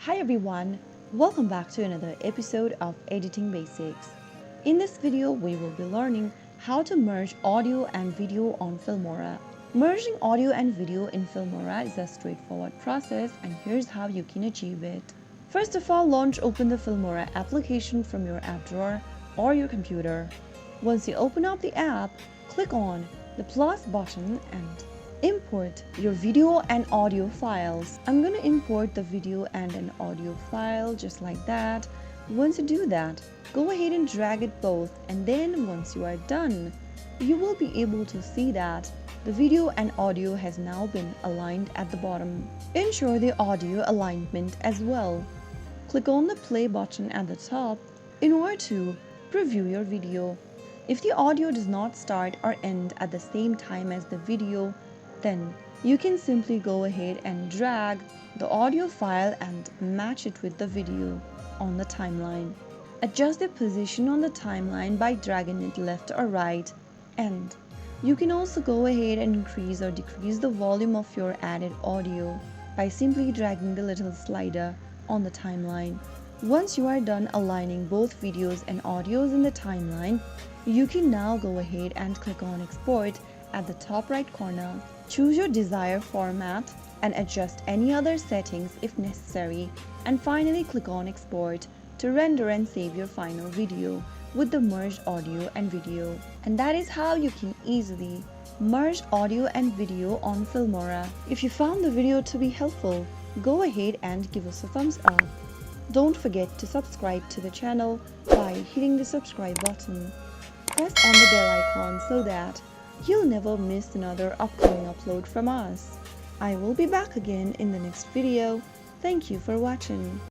Hi everyone, welcome back to another episode of Editing Basics. In this video, we will be learning how to merge audio and video on Filmora. Merging audio and video in Filmora is a straightforward process, and here's how you can achieve it. First of all, open the Filmora application from your app drawer or your computer. Once you open up the app, click on the plus button and import your video and audio files. I'm going to import the video and an audio file just like that. Once you do that, go ahead and drag it both, and then once you are done, you will be able to see that the video and audio has now been aligned at the bottom. Ensure the audio alignment as well. Click on the play button at the top in order to preview your video. If the audio does not start or end at the same time as the video, then you can simply go ahead and drag the audio file and match it with the video on the timeline. Adjust the position on the timeline by dragging it left or right, and you can also go ahead and increase or decrease the volume of your added audio by simply dragging the little slider on the timeline. Once you are done aligning both videos and audios in the timeline, you can now go ahead and click on Export at the top right corner. Choose your desired format and adjust any other settings if necessary, and finally click on Export to render and save your final video with the merged audio and video. And that is how you can easily merge audio and video on Filmora. If you found the video to be helpful, go ahead and give us a thumbs up. Don't forget to subscribe to the channel by hitting the subscribe button. Press on the bell icon so that you'll never miss another upcoming upload from us. I will be back again in the next video. Thank you for watching.